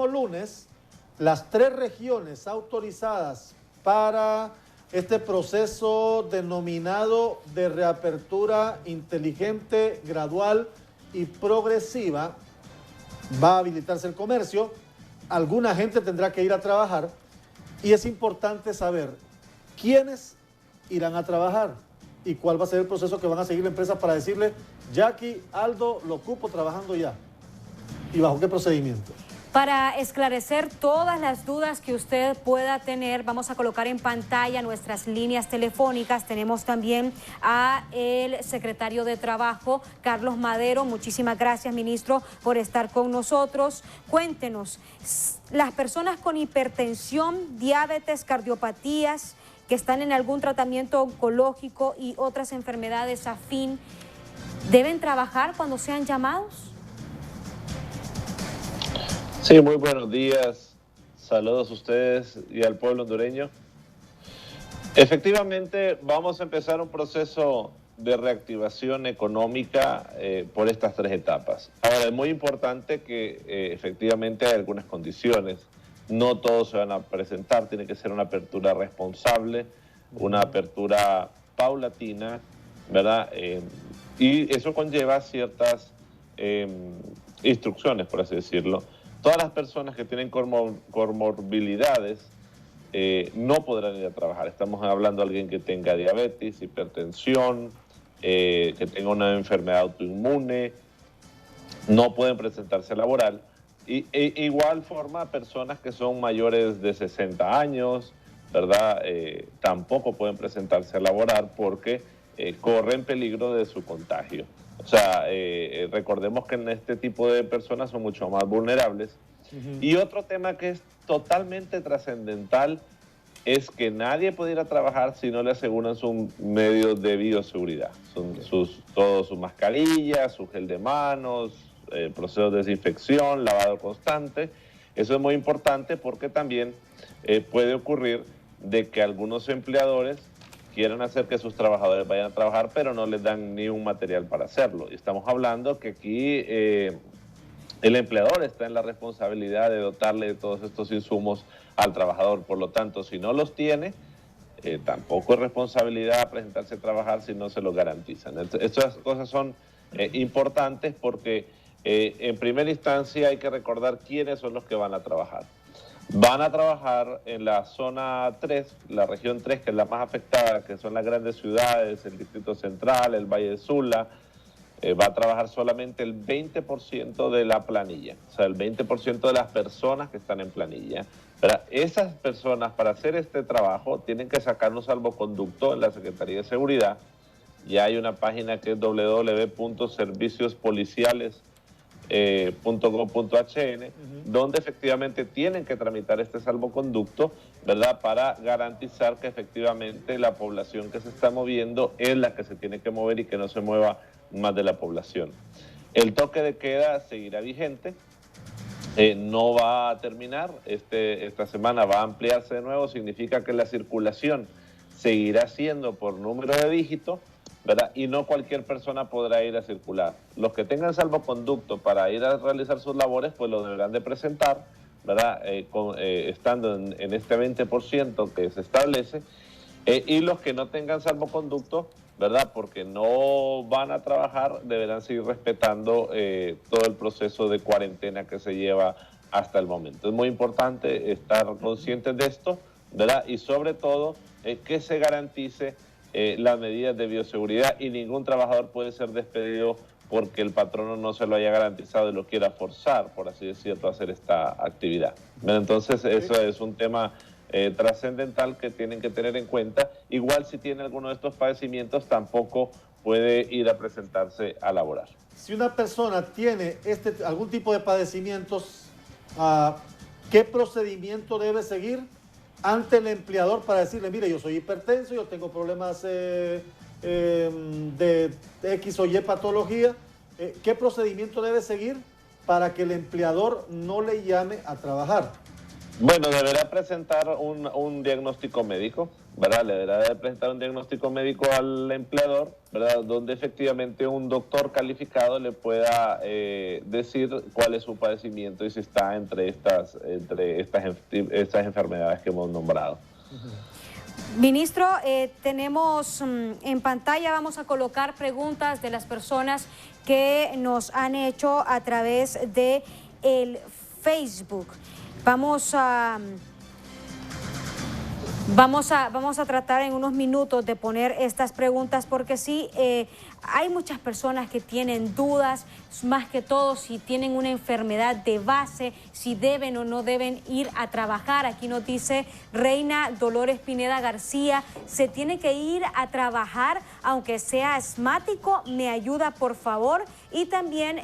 lunes, las 3 regiones autorizadas para este proceso denominado de reapertura inteligente, gradual y progresiva, va a habilitarse el comercio, alguna gente tendrá que ir a trabajar y es importante saber quiénes irán a trabajar y cuál va a ser el proceso que van a seguir la empresa para decirle, Jackie, Aldo, lo ocupo trabajando ya. ¿Y bajo qué procedimiento? Para esclarecer todas las dudas que usted pueda tener, vamos a colocar en pantalla nuestras líneas telefónicas. Tenemos también a el secretario de Trabajo, Carlos Madero. Muchísimas gracias, ministro, por estar con nosotros. Cuéntenos, las personas con hipertensión, diabetes, cardiopatías, que están en algún tratamiento oncológico y otras enfermedades afín, ¿deben trabajar cuando sean llamados? Sí, muy buenos días. Saludos a ustedes y al pueblo hondureño. Efectivamente, vamos a empezar un proceso de reactivación económica por estas 3 etapas. Ahora, es muy importante que efectivamente hay algunas condiciones. No todos se van a presentar, tiene que ser una apertura responsable, una apertura paulatina, ¿verdad? Y eso conlleva ciertas instrucciones, por así decirlo. Todas las personas que tienen comorbilidades no podrán ir a trabajar. Estamos hablando de alguien que tenga diabetes, hipertensión, que tenga una enfermedad autoinmune, no pueden presentarse a laboral. Igual forma, personas que son mayores de 60 años, ¿verdad? Tampoco pueden presentarse a laborar porque corren peligro de su contagio. O sea, recordemos que en este tipo de personas son mucho más vulnerables. Y otro tema que es totalmente trascendental es que nadie puede ir a trabajar si no le aseguran sus medios de bioseguridad. Todas sus mascarillas, su gel de manos, procesos de desinfección, lavado constante. Eso es muy importante porque también puede ocurrir de que algunos empleadores quieren hacer que sus trabajadores vayan a trabajar, pero no les dan ni un material para hacerlo. Y estamos hablando que aquí el empleador está en la responsabilidad de dotarle de todos estos insumos al trabajador. Por lo tanto, si no los tiene, tampoco es responsabilidad presentarse a trabajar si no se los garantizan. Estas cosas son importantes porque en primera instancia hay que recordar quiénes son los que van a trabajar. Van a trabajar en la zona 3, la región 3, que es la más afectada, que son las grandes ciudades, el Distrito Central, el Valle de Sula. Va a trabajar solamente el 20% de la planilla, o sea, el 20% de las personas que están en planilla. Pero esas personas, para hacer este trabajo, tienen que sacar un salvoconducto en la Secretaría de Seguridad. Ya hay una página que es www.serviciospoliciales.gov.hn, donde efectivamente tienen que tramitar este salvoconducto, ¿verdad?, para garantizar que efectivamente la población que se está moviendo es la que se tiene que mover y que no se mueva más de la población. El toque de queda seguirá vigente, no va a terminar, esta semana va a ampliarse de nuevo, significa que la circulación seguirá siendo por número de dígito, ¿verdad? Y no cualquier persona podrá ir a circular. Los que tengan salvoconducto para ir a realizar sus labores, pues lo deberán de presentar, ¿verdad? Estando en este 20% que se establece, y los que no tengan salvoconducto, ¿verdad?, porque no van a trabajar, deberán seguir respetando todo el proceso de cuarentena que se lleva hasta el momento. Es muy importante estar conscientes de esto, ¿verdad? Y sobre todo que se garantice las medidas de bioseguridad y ningún trabajador puede ser despedido porque el patrono no se lo haya garantizado y lo quiera forzar, por así decirlo, a hacer esta actividad. Entonces, eso es un tema trascendental que tienen que tener en cuenta. Igual si tiene alguno de estos padecimientos, tampoco puede ir a presentarse a laborar. Si una persona tiene algún tipo de padecimientos, ¿qué procedimiento debe seguir ante el empleador para decirle, mire, yo soy hipertenso, yo tengo problemas de X o Y patología? ¿Qué procedimiento debe seguir para que el empleador no le llame a trabajar? Bueno, deberá presentar un diagnóstico médico, ¿verdad? Le deberá de presentar un diagnóstico médico al empleador, ¿verdad? Donde efectivamente un doctor calificado le pueda decir cuál es su padecimiento y si está entre estas enfermedades que hemos nombrado. Ministro, tenemos en pantalla, vamos a colocar preguntas de las personas que nos han hecho a través de el Facebook. Vamos a tratar en unos minutos de poner estas preguntas porque sí, hay muchas personas que tienen dudas, más que todo si tienen una enfermedad de base, si deben o no deben ir a trabajar. Aquí nos dice Reina Dolores Pineda García, se tiene que ir a trabajar aunque sea asmático, me ayuda por favor. Y también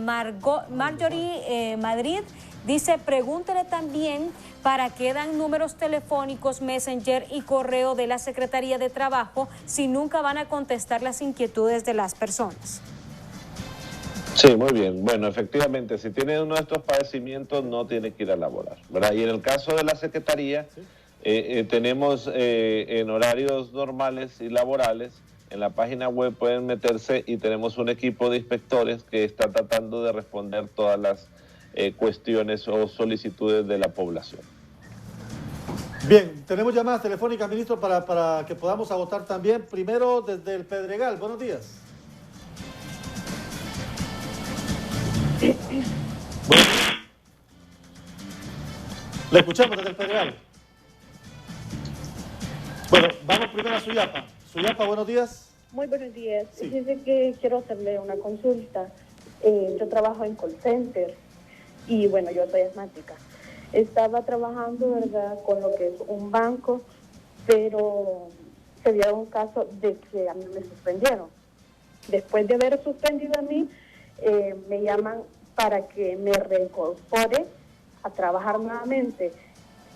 Marjorie Madrid dice, pregúntele también para qué dan números telefónicos, Messenger y correo de la Secretaría de Trabajo si nunca van a contestar las inquietudes de las personas. Sí, muy bien. Bueno, efectivamente, si tiene uno de estos padecimientos no tiene que ir a laborar, ¿verdad? Y en el caso de la Secretaría, tenemos en horarios normales y laborales, en la página web pueden meterse y tenemos un equipo de inspectores que está tratando de responder todas las cuestiones o solicitudes de la población. Bien, tenemos llamadas telefónicas, ministro, para que podamos agotar también. Primero, desde el Pedregal. Buenos días. Bueno, le escuchamos desde el Pedregal. Bueno, vamos primero a Suyapa. Suyapa, buenos días. Muy buenos días. Sí. Dice que quiero hacerle una consulta. Yo trabajo en call center y bueno, yo soy asmática. Estaba trabajando, ¿verdad?, con lo que es un banco, pero se dio un caso de que a mí me suspendieron. Después de haber suspendido a mí, me llaman para que me reincorpore a trabajar nuevamente,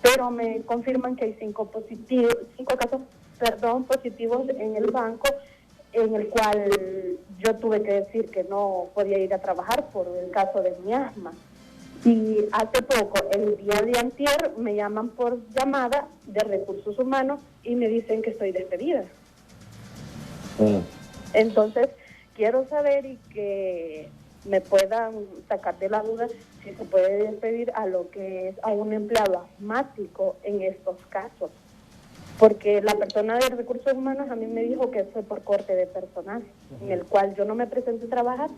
pero me confirman que hay 5 casos positivos en el banco, en el cual yo tuve que decir que no podía ir a trabajar por el caso de mi asma. Y hace poco, el día de antier, me llaman por llamada de Recursos Humanos y me dicen que estoy despedida. Entonces, quiero saber y que me puedan sacar de la duda si se puede despedir a lo que es a un empleado asmático en estos casos. Porque la persona de Recursos Humanos a mí me dijo que fue por corte de personal, en el cual yo no me presenté a trabajar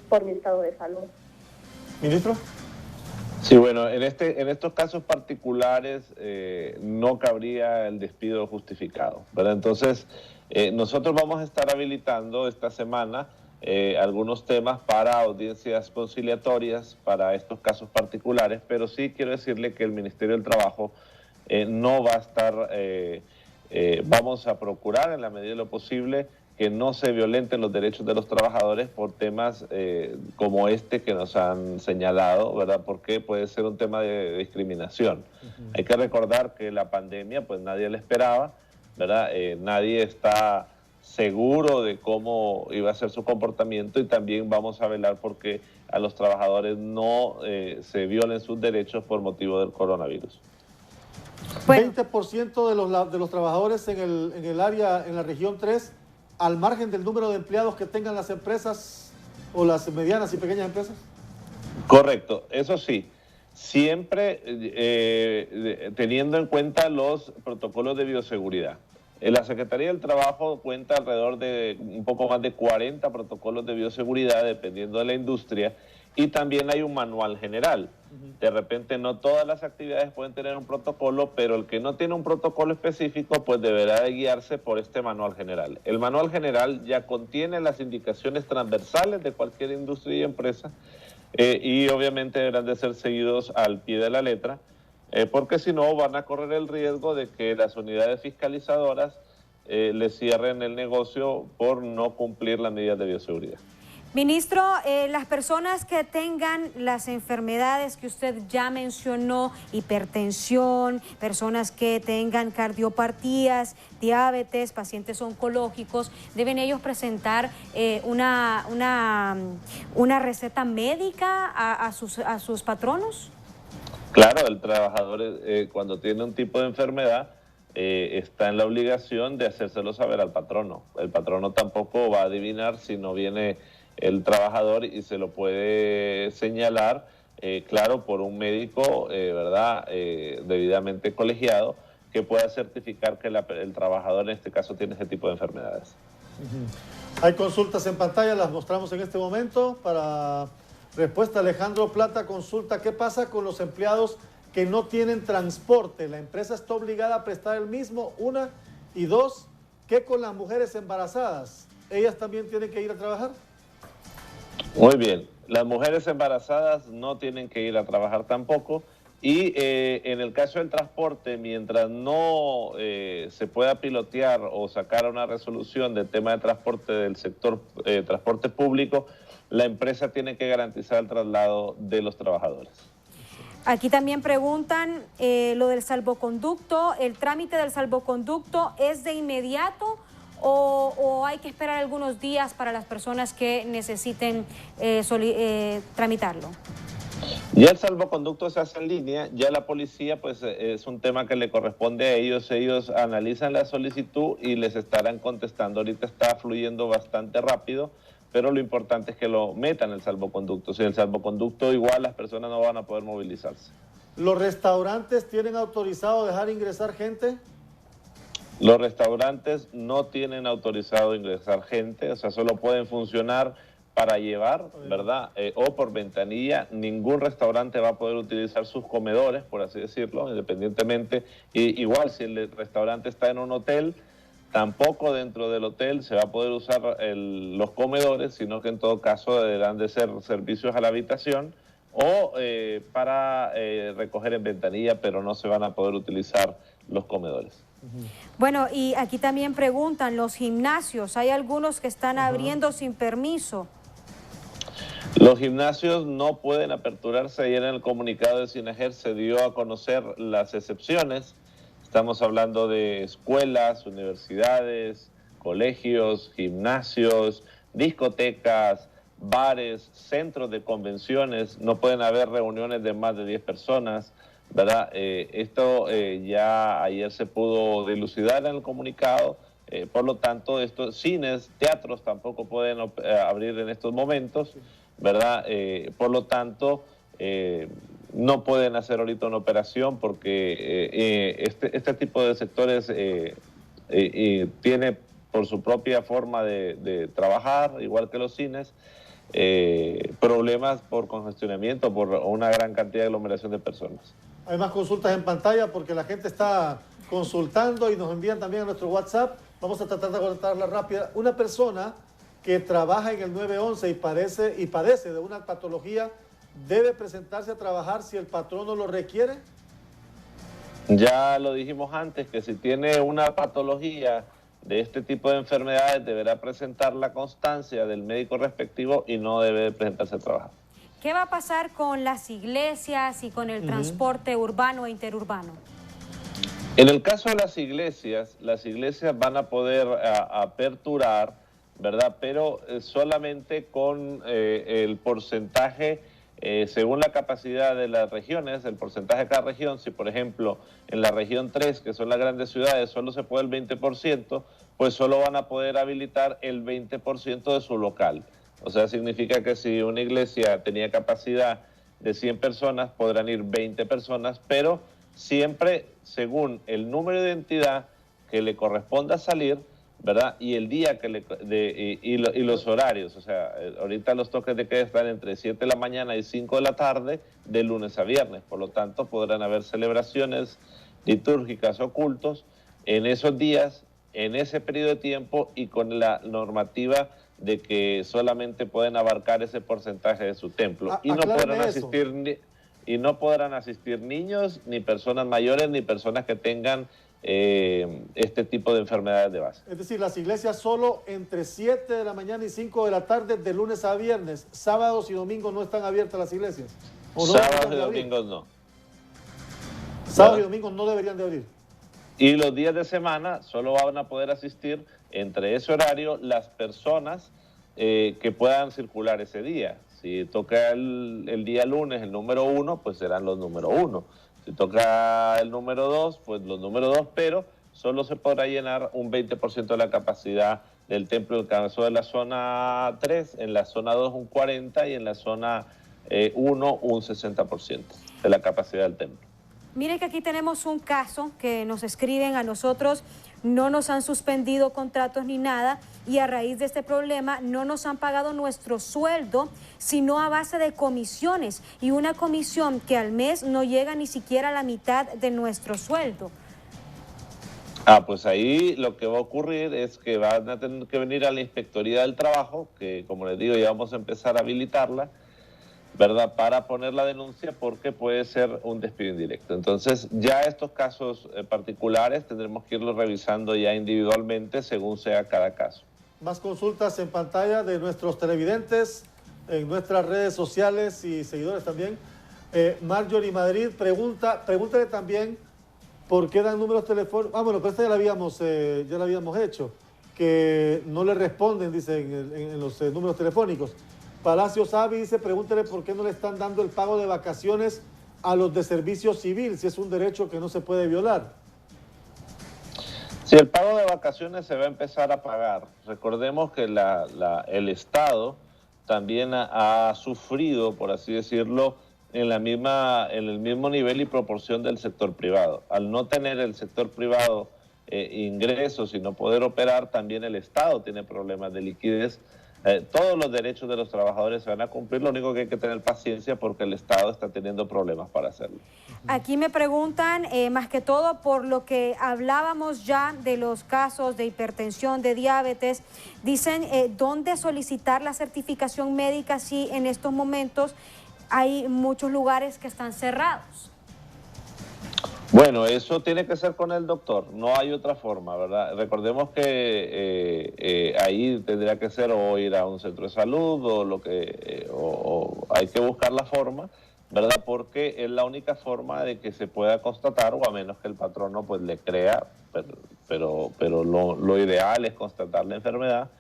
por mi estado de salud. Ministro. Sí, bueno, en estos casos particulares no cabría el despido justificado, ¿verdad? Entonces, nosotros vamos a estar habilitando esta semana algunos temas para audiencias conciliatorias para estos casos particulares, pero sí quiero decirle que el Ministerio del Trabajo no va a estar, vamos a procurar en la medida de lo posible que no se violenten los derechos de los trabajadores por temas como este que nos han señalado, ¿verdad? Porque puede ser un tema de discriminación. Hay que recordar que la pandemia, pues nadie la esperaba, ¿verdad? Nadie está seguro de cómo iba a ser su comportamiento y también vamos a velar porque a los trabajadores no se violen sus derechos por motivo del coronavirus. Bueno. 20% de los trabajadores en el área, en la región 3, al margen del número de empleados que tengan las empresas o las medianas y pequeñas empresas. Correcto, eso sí, siempre teniendo en cuenta los protocolos de bioseguridad. La Secretaría del Trabajo cuenta alrededor de un poco más de 40 protocolos de bioseguridad dependiendo de la industria y también hay un manual general. De repente no todas las actividades pueden tener un protocolo, pero el que no tiene un protocolo específico pues deberá de guiarse por este manual general. El manual general ya contiene las indicaciones transversales de cualquier industria y empresa y obviamente deberán de ser seguidos al pie de la letra, porque si no van a correr el riesgo de que las unidades fiscalizadoras les cierren el negocio por no cumplir las medidas de bioseguridad. Ministro, las personas que tengan las enfermedades que usted ya mencionó, hipertensión, personas que tengan cardiopatías, diabetes, pacientes oncológicos, ¿deben ellos presentar una receta médica a sus patronos? Claro, el trabajador cuando tiene un tipo de enfermedad está en la obligación de hacérselo saber al patrono. El patrono tampoco va a adivinar si no viene el trabajador y se lo puede señalar, claro, por un médico, ¿verdad?, debidamente colegiado, que pueda certificar que el trabajador en este caso tiene ese tipo de enfermedades. Hay consultas en pantalla, las mostramos en este momento. Para respuesta, Alejandro Plata consulta: ¿qué pasa con los empleados que no tienen transporte? ¿La empresa está obligada a prestar el mismo? Una. Y dos, ¿qué con las mujeres embarazadas? ¿Ellas también tienen que ir a trabajar? Muy bien, las mujeres embarazadas no tienen que ir a trabajar tampoco. Y en el caso del transporte, mientras no se pueda pilotear o sacar una resolución del tema de transporte del sector transporte público, la empresa tiene que garantizar el traslado de los trabajadores. Aquí también preguntan lo del salvoconducto. ¿El trámite del salvoconducto es de inmediato o hay que esperar algunos días para las personas que necesiten tramitarlo? Ya el salvoconducto se hace en línea, ya la policía pues es un tema que le corresponde a ellos. Ellos analizan la solicitud y les estarán contestando. Ahorita está fluyendo bastante rápido, pero lo importante es que lo metan el salvoconducto. Sin el salvoconducto igual las personas no van a poder movilizarse. ¿Los restaurantes tienen autorizado dejar ingresar gente? Los restaurantes no tienen autorizado ingresar gente, o sea, solo pueden funcionar para llevar, ¿verdad? O por ventanilla. Ningún restaurante va a poder utilizar sus comedores, por así decirlo, independientemente. Igual si el restaurante está en un hotel, tampoco dentro del hotel se va a poder usar los comedores, sino que en todo caso deberán de ser servicios a la habitación o para recoger en ventanilla, pero no se van a poder utilizar los comedores. Bueno, y aquí también preguntan, los gimnasios, hay algunos que están abriendo sin permiso. Los gimnasios no pueden aperturarse. Ayer en el comunicado de SINAGER se dio a conocer las excepciones. Estamos hablando de escuelas, universidades, colegios, gimnasios, discotecas, bares, centros de convenciones. No pueden haber reuniones de más de 10 personas, ¿verdad? Esto ya ayer se pudo dilucidar en el comunicado. Por lo tanto, estos cines, teatros tampoco pueden abrir en estos momentos, ¿verdad? Por lo tanto, no pueden hacer ahorita una operación porque este tipo de sectores tiene por su propia forma de trabajar, igual que los cines, problemas por congestionamiento, por una gran cantidad de aglomeración de personas. Hay más consultas en pantalla porque la gente está consultando y nos envían también a nuestro WhatsApp. Vamos a tratar de contestarla rápida. Una persona que trabaja en el 911 y padece de una patología, ¿debe presentarse a trabajar si el patrono lo requiere? Ya lo dijimos antes, que si tiene una patología de este tipo de enfermedades, deberá presentar la constancia del médico respectivo y no debe presentarse a trabajar. ¿Qué va a pasar con las iglesias y con el transporte urbano e interurbano? En el caso de las iglesias van a poder aperturar, ¿verdad? Pero solamente con el porcentaje, según la capacidad de las regiones, el porcentaje de cada región. Si, por ejemplo, en la región 3, que son las grandes ciudades, solo se puede el 20%, pues solo van a poder habilitar el 20% de su local. O sea, significa que si una iglesia tenía capacidad de 100 personas, podrán ir 20 personas, pero siempre según el número de identidad que le corresponda salir, ¿verdad? Y el día que y los horarios. O sea, ahorita los toques de queda están entre 7 de la mañana y 5 de la tarde, de lunes a viernes. Por lo tanto, podrán haber celebraciones litúrgicas o cultos en esos días, en ese periodo de tiempo y con la normativa de que solamente pueden abarcar ese porcentaje de su templo. Y no podrán asistir niños, ni personas mayores, ni personas que tengan este tipo de enfermedades de base. Es decir, las iglesias solo entre 7 de la mañana y 5 de la tarde, de lunes a viernes. Sábados y domingos no están abiertas las iglesias. ¿O no? Sábados y domingos no. Sábados y domingos no deberían de abrir. Y los días de semana solo van a poder asistir entre ese horario las personas que puedan circular ese día. Si toca el día lunes el número 1, pues serán los número 1. Si toca el número 2, pues los número 2, pero solo se podrá llenar un 20% de la capacidad del templo. En el caso de la zona 3, en la zona 2 un 40% y en la zona 1 un 60% de la capacidad del templo. Mire que aquí tenemos un caso que nos escriben a nosotros, no nos han suspendido contratos ni nada y a raíz de este problema no nos han pagado nuestro sueldo, sino a base de comisiones y una comisión que al mes no llega ni siquiera a la mitad de nuestro sueldo. Pues ahí lo que va a ocurrir es que van a tener que venir a la Inspectoría del Trabajo, que como les digo ya vamos a empezar a habilitarla, ¿verdad?, para poner la denuncia porque puede ser un despido indirecto. Entonces ya estos casos particulares tendremos que irlos revisando ya individualmente según sea cada caso. Más consultas en pantalla de nuestros televidentes, en nuestras redes sociales y seguidores también. Marjorie Madrid pregúntale también por qué dan números telefónicos. Bueno, pero esta ya la habíamos hecho, que no le responden, dice, en los números telefónicos. Palacio Savi dice, pregúntele por qué no le están dando el pago de vacaciones a los de servicio civil, si es un derecho que no se puede violar. Si el pago de vacaciones se va a empezar a pagar, recordemos que el Estado también ha sufrido, por así decirlo, en el mismo nivel y proporción del sector privado. Al no tener el sector privado ingresos y no poder operar, también el Estado tiene problemas de liquidez. Todos los derechos de los trabajadores se van a cumplir, lo único que hay que tener paciencia porque el Estado está teniendo problemas para hacerlo. Aquí me preguntan, más que todo por lo que hablábamos ya de los casos de hipertensión, de diabetes, dicen dónde solicitar la certificación médica si en estos momentos hay muchos lugares que están cerrados. Bueno, eso tiene que ser con el doctor, no hay otra forma, ¿verdad? Recordemos que ahí tendría que ser o ir a un centro de salud o hay que buscar la forma, ¿verdad? Porque es la única forma de que se pueda constatar, o a menos que el patrono pues le crea, pero lo ideal es constatar la enfermedad,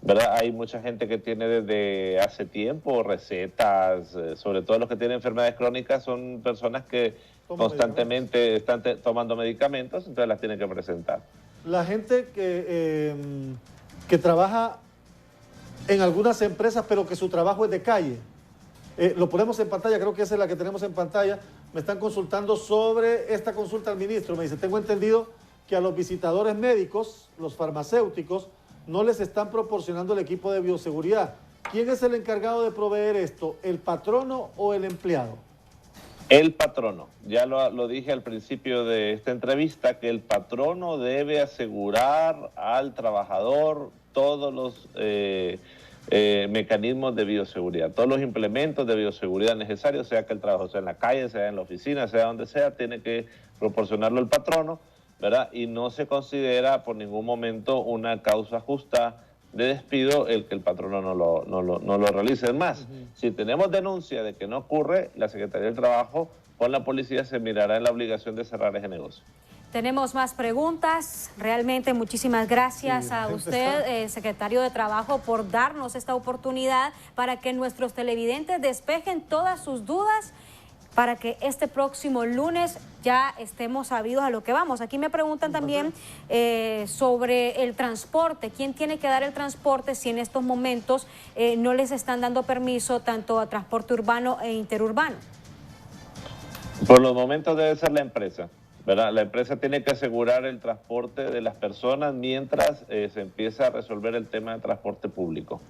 ¿verdad? Hay mucha gente que tiene desde hace tiempo recetas, sobre todo los que tienen enfermedades crónicas son personas que constantemente están tomando medicamentos, entonces las tienen que presentar. La gente que trabaja en algunas empresas, pero que su trabajo es de calle, lo ponemos en pantalla, creo que esa es la que tenemos en pantalla. Me están consultando sobre esta consulta al ministro. Me dice, tengo entendido que a los visitadores médicos, los farmacéuticos, no les están proporcionando el equipo de bioseguridad. ¿Quién es el encargado de proveer esto? ¿El patrono o el empleado? El patrono. Ya lo dije al principio de esta entrevista, que el patrono debe asegurar al trabajador todos los mecanismos de bioseguridad, todos los implementos de bioseguridad necesarios, sea que el trabajo sea en la calle, sea en la oficina, sea donde sea, tiene que proporcionarlo el patrono, ¿verdad? Y no se considera por ningún momento una causa justa de despido el que el patrono no lo realice. Es más, si tenemos denuncia de que no ocurre, la Secretaría del Trabajo con la policía se mirará en la obligación de cerrar ese negocio. Tenemos más preguntas. Realmente muchísimas gracias a usted, secretario de Trabajo, por darnos esta oportunidad para que nuestros televidentes despejen todas sus dudas, para que este próximo lunes ya estemos sabidos a lo que vamos. Aquí me preguntan también sobre el transporte. ¿Quién tiene que dar el transporte si en estos momentos no les están dando permiso tanto a transporte urbano e interurbano? Por los momentos debe ser la empresa, ¿verdad? La empresa tiene que asegurar el transporte de las personas mientras se empieza a resolver el tema de transporte público.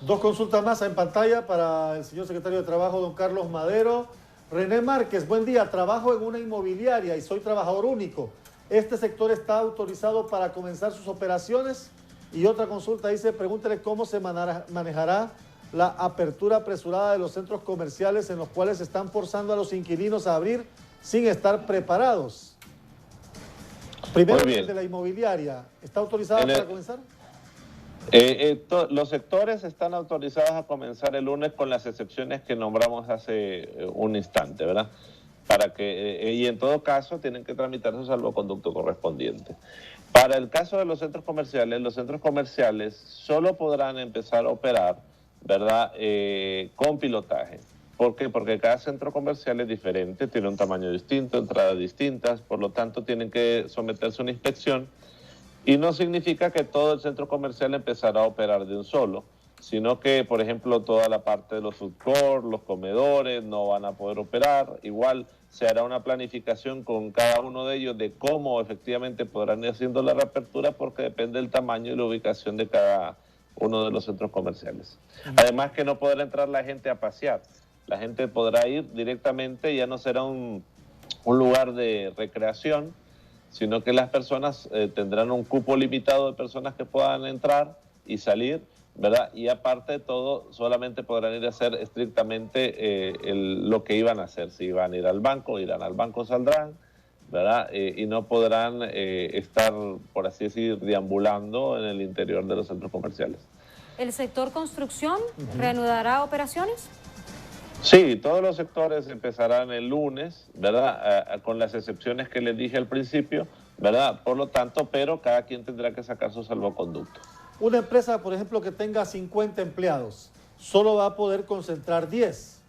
Dos consultas más en pantalla para el señor secretario de Trabajo, don Carlos Madero. René Márquez, buen día. Trabajo en una inmobiliaria y soy trabajador único. ¿Este sector está autorizado para comenzar sus operaciones? Y otra consulta dice, pregúntele cómo se manejará la apertura apresurada de los centros comerciales en los cuales están forzando a los inquilinos a abrir sin estar preparados. Primero, de la inmobiliaria, ¿está autorizada para comenzar? Los sectores están autorizados a comenzar el lunes con las excepciones que nombramos hace un instante, ¿verdad? Y en todo caso tienen que tramitar su salvoconducto correspondiente. Para el caso de los centros comerciales solo podrán empezar a operar, ¿verdad?, con pilotaje. ¿Por qué? Porque cada centro comercial es diferente, tiene un tamaño distinto, entradas distintas, por lo tanto tienen que someterse a una inspección. Y no significa que todo el centro comercial empezará a operar de un solo, sino que, por ejemplo, toda la parte de los food court, los comedores, no van a poder operar. Igual se hará una planificación con cada uno de ellos de cómo efectivamente podrán ir haciendo la reapertura, porque depende del tamaño y la ubicación de cada uno de los centros comerciales. Además que no podrá entrar la gente a pasear. La gente podrá ir directamente, ya no será un lugar de recreación, sino que las personas tendrán un cupo limitado de personas que puedan entrar y salir, ¿verdad? Y aparte de todo, solamente podrán ir a hacer estrictamente lo que iban a hacer. Si iban a ir al banco, irán al banco, saldrán, ¿verdad? Y no podrán estar, por así decir, deambulando en el interior de los centros comerciales. ¿El sector construcción reanudará operaciones? Sí, todos los sectores empezarán el lunes, ¿verdad? Con las excepciones que les dije al principio, ¿verdad? Por lo tanto, pero cada quien tendrá que sacar su salvoconducto. Una empresa, por ejemplo, que tenga 50 empleados, solo va a poder concentrar 10.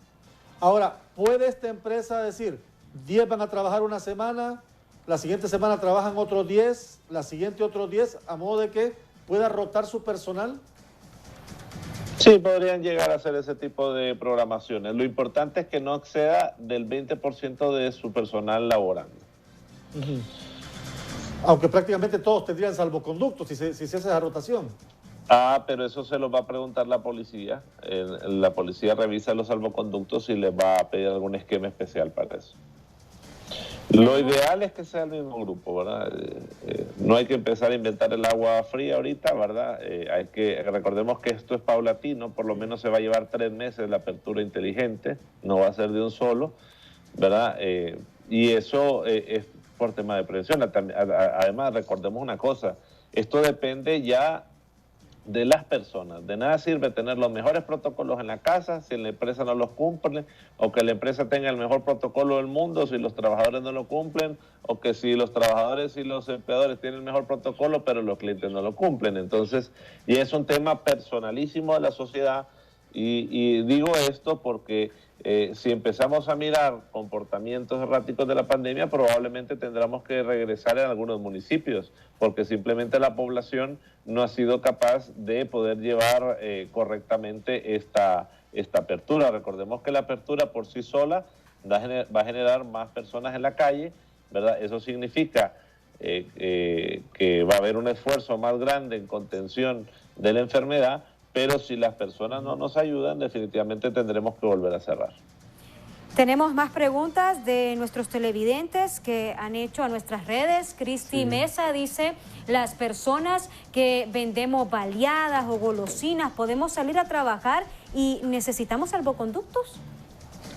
Ahora, ¿puede esta empresa decir, 10 van a trabajar una semana, la siguiente semana trabajan otros 10, la siguiente otros 10, a modo de que pueda rotar su personal? Sí, podrían llegar a hacer ese tipo de programaciones. Lo importante es que no exceda del 20% de su personal laborando. Aunque prácticamente todos tendrían salvoconductos si se hace esa rotación. Pero eso se lo va a preguntar la policía. La policía revisa los salvoconductos y les va a pedir algún esquema especial para eso. Lo ideal es que sea el mismo grupo, ¿verdad? No hay que empezar a inventar el agua fría ahorita, ¿verdad? Recordemos que esto es paulatino, por lo menos se va a llevar 3 meses la apertura inteligente, no va a ser de un solo, ¿verdad? Y eso es por tema de prevención. Además, recordemos una cosa, esto depende ya de las personas. De nada sirve tener los mejores protocolos en la casa si la empresa no los cumple, o que la empresa tenga el mejor protocolo del mundo si los trabajadores no lo cumplen, o que si los trabajadores y los empleadores tienen el mejor protocolo pero los clientes no lo cumplen. Entonces, y es un tema personalísimo de la sociedad, y digo esto porque si empezamos a mirar comportamientos erráticos de la pandemia, probablemente tendremos que regresar en algunos municipios, porque simplemente la población no ha sido capaz de poder llevar correctamente esta apertura. Recordemos que la apertura por sí sola va a generar más personas en la calle, ¿verdad? Eso significa que va a haber un esfuerzo más grande en contención de la enfermedad, pero si las personas no nos ayudan, definitivamente tendremos que volver a cerrar. Tenemos más preguntas de nuestros televidentes que han hecho a nuestras redes. Cristi Mesa dice, las personas que vendemos baleadas o golosinas, ¿podemos salir a trabajar y necesitamos salvoconductos?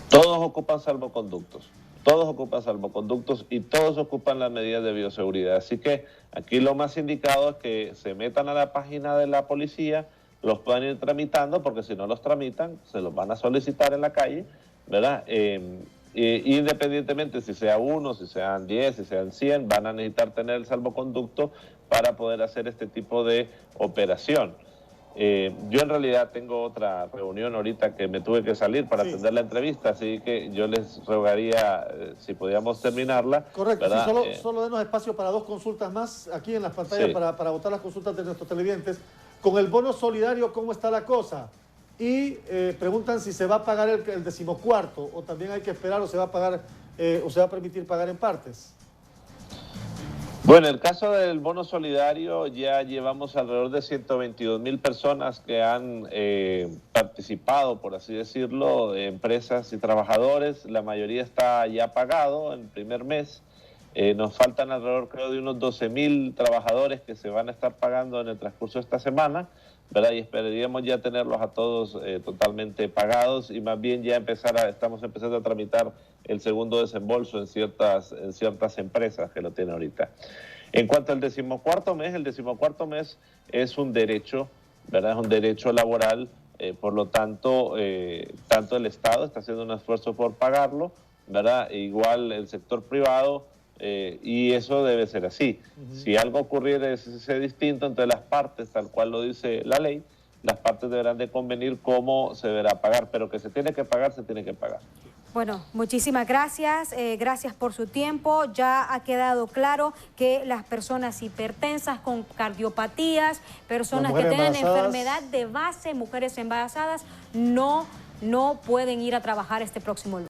Todos ocupan salvoconductos. Todos ocupan salvoconductos y todos ocupan las medidas de bioseguridad. Así que aquí lo más indicado es que se metan a la página de la policía, los puedan ir tramitando, porque si no los tramitan, se los van a solicitar en la calle, ¿verdad? Independientemente si sea 1, si sean 10, si sean 100, van a necesitar tener el salvoconducto para poder hacer este tipo de operación. Yo en realidad tengo otra reunión ahorita que me tuve que salir para atender la entrevista, así que yo les rogaría si podíamos terminarla. Correcto, sí, solo denos espacio para 2 consultas más aquí en las pantallas para votar las consultas de nuestros televidentes. Con el bono solidario, ¿cómo está la cosa? Y preguntan si se va a pagar el 14º o también hay que esperar o se va a pagar o se va a permitir pagar en partes. Bueno, en el caso del bono solidario ya llevamos alrededor de 122,000 personas que han participado, por así decirlo, de empresas y trabajadores. La mayoría está ya pagado en el primer mes. Nos faltan alrededor, creo, de unos 12,000 trabajadores que se van a estar pagando en el transcurso de esta semana, ¿verdad? Y esperaríamos ya tenerlos a todos totalmente pagados, y más bien ya estamos empezando a tramitar el segundo desembolso en ciertas empresas que lo tienen ahorita. En cuanto al 14º mes, el 14º mes es un derecho, ¿verdad? Es un derecho laboral, por lo tanto, tanto el Estado está haciendo un esfuerzo por pagarlo, ¿verdad? Igual el sector privado, y eso debe ser así. Si algo ocurriera ese distinto entre las partes, tal cual lo dice la ley, las partes deberán de convenir cómo se deberá pagar, pero que se tiene que pagar, se tiene que pagar. Bueno, muchísimas gracias, gracias por su tiempo. Ya ha quedado claro que las personas hipertensas con cardiopatías, personas que tienen enfermedad de base, mujeres embarazadas, no pueden ir a trabajar este próximo lunes.